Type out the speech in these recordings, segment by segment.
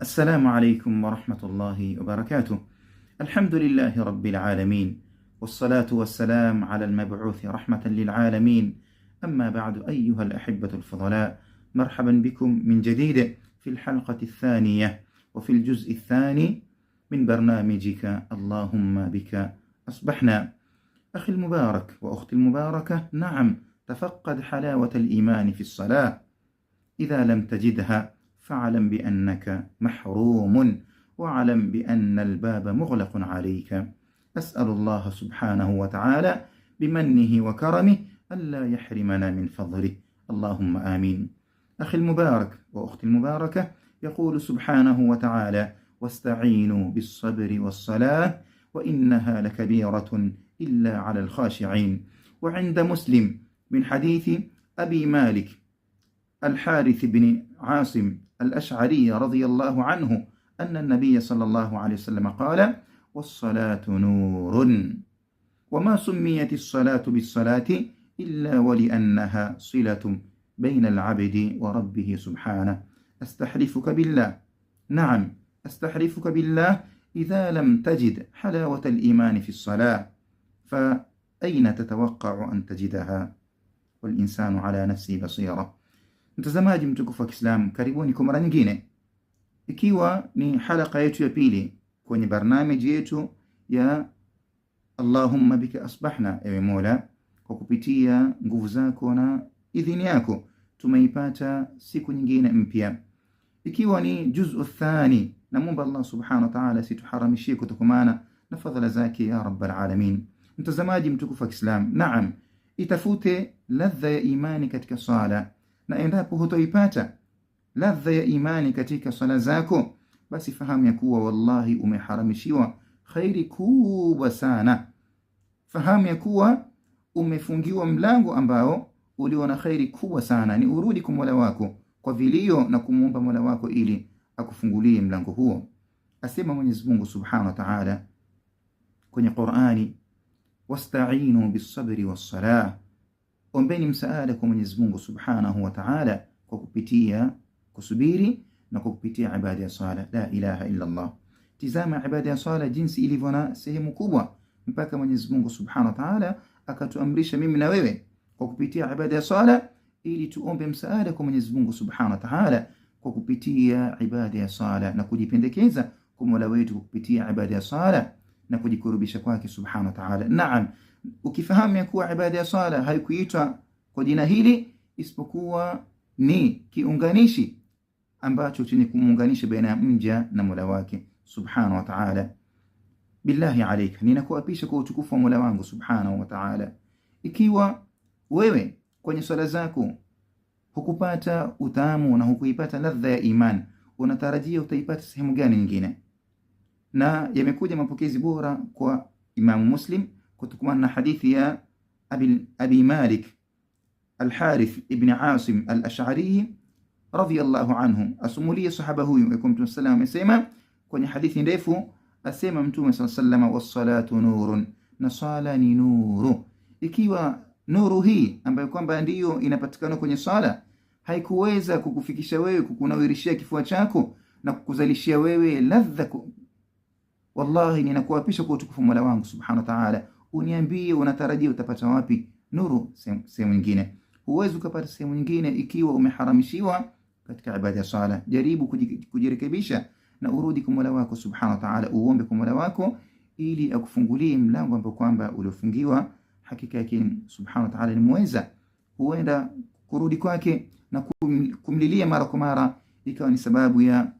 السلام عليكم ورحمة الله وبركاته. الحمد لله رب العالمين، والصلاة والسلام على المبعوث رحمة للعالمين. أما بعد، أيها الأحبة الفضلاء، مرحبا بكم من جديد في الحلقة الثانية وفي الجزء الثاني من برنامجك اللهم بك أصبحنا. أخي المبارك وأختي المباركة، نعم، تفقد حلاوة الإيمان في الصلاة. إذا لم تجدها فاعلم بأنك محروم، واعلم بأن الباب مغلق عليك. أسأل الله سبحانه وتعالى بمنه وكرمه ألا يحرمنا من فضله، اللهم آمين. أخي المبارك وأختي المباركة، يقول سبحانه وتعالى: واستعينوا بالصبر والصلاة وإنها لكبيرة إلا على الخاشعين. وعند مسلم من حديث أبي مالك الحارث بن عاصم الأشعري رضي الله عنه أن النبي صلى الله عليه وسلم قال: والصلاة نور، وما سميت الصلاة بالصلاة إلا ولأنها صلة بين العبد وربه سبحانه. أستحلفك بالله، نعم أستحلفك بالله، إذا لم تجد حلاوة الإيمان في الصلاة فأين تتوقع أن تجدها؟ والإنسان على نفسه بصيرة. Mtazamaji mtukufu wa Kiislamu, karibuni kwa mara nyingine, ikiwa ni halaka yetu ya pili kwenye barnamiji yetu ya Allahumma bika asbahna. Ewe Mola, kwa kupitia nguvu zako na idhini yako tumeipata siku nyingine mpya, ikiwa ni juz'u thani. Na Muumba Allah subhanahu wa ta'ala situharamishie kutokamana na fadhila zake ya rabbal alamin. Mtazamaji mtukufu wa Kiislamu, naam, itafute ladha ya imani katika sala, na endapo hutoipata ladha ya imani katika sala zako, basi fahamu ya kuwa wallahi umeharamishiwa khairi kubwa sana. Fahamu ya kuwa umefungiwa mlango ambao uliona khairi kubwa sana. Ni urudi kwa Mola wako kwa vilio na kumuomba Mola wako ili akufungulie mlango huo. Asema Mwenyezi Mungu Subhanahu wa Ta'ala kwenye Qur'ani: wasta'inu bis-sabri was-salah, ombeni msaada kwa Mwenyezi Mungu Subhanahu wa Ta'ala kwa kupitia kusubiri na kwa kupitia ibada ya sala. La ilaha illa Allah. Tizama ibada ya sala jinsi ilivyo na sehemu kubwa, mpaka Mwenyezi Mungu Subhanahu wa Ta'ala akatuamrisha mimi na wewe kwa kupitia ibada ya sala ili tuombe msaada kwa Mwenyezi Mungu Subhanahu wa Ta'ala kwa kupitia ibada ya sala, na kujipendekeza kwa Mola wetu kupitia ibada ya sala na kujikurubisha kwake Subhanahu wa Ta'ala. Naam, ukifahamu ya kuwa ibada ya sala haikuitwa kwa jina hili isipokuwa ni kiunganishi ambacho chenye kumuunganisha baina ya mja na Mola wake Subhanahu wa Ta'ala. Billahi alayka, ninakuapisha kwa utukufu wa Mola wangu Subhanahu wa Ta'ala, ikiwa wewe kwenye swala zako hukupata utamu na hukuipata ladha ya iman, unatarajia utaipata sehemu gani nyingine? Na yamekuja mapokezi bora kwa Imam Muslim kutokana na hadithi ya Abi Malik Al-Harith ibn Asim Al-Ash'ari radhiyallahu anhu. Asumulia sahaba huyu kwa Mtume sallallahu alayhi wasallam amesema kwenye hadithi ndefu, asema Mtume sallallahu alayhi wasallam: was-salatu nurun, na sala ni nuru. Ikiwa nuru hii ambayo kwamba ndiyo inapatikana kwenye sala haikuweza kukufikisha wewe, kukunawirishia kifua chako na kukuzalishia wewe ladha, wallahi ninakuapisha kwa utukufu Mola wangu Subhanahu wa Ta'ala, uniambie unatarajia utapata wapi nuru sehemu nyingine? Huwezi ukapata sehemu nyingine ikiwa umeharamishiwa katika ibada ya sala. Jaribu kujirekebisha na urudi kwa Mola wako Subhanahu wa Ta'ala, uombe kwa Mola wako ili akufungulie mlango ambao kwamba uliofungiwa. Hakika yake Subhanahu wa Ta'ala ni muweza. Huenda kurudi kwake na kumlilia mara kwa mara ikawa ni sababu ya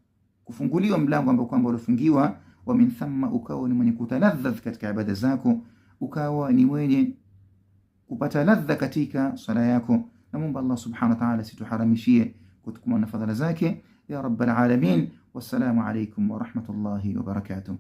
kufunguliwa mlango ambao kwamba uliofungiwa, wa min thamma ukawa ni mwenye kutaladha katika ibada zako, ukawa ni mwenye kupata ladha katika swala yako. Na Mungu Allah Subhanahu wa Ta'ala situharamishie kutokana na fadhila zake ya rabbal alamin. Wassalamu alaykum wa rahmatullahi wa barakatuh.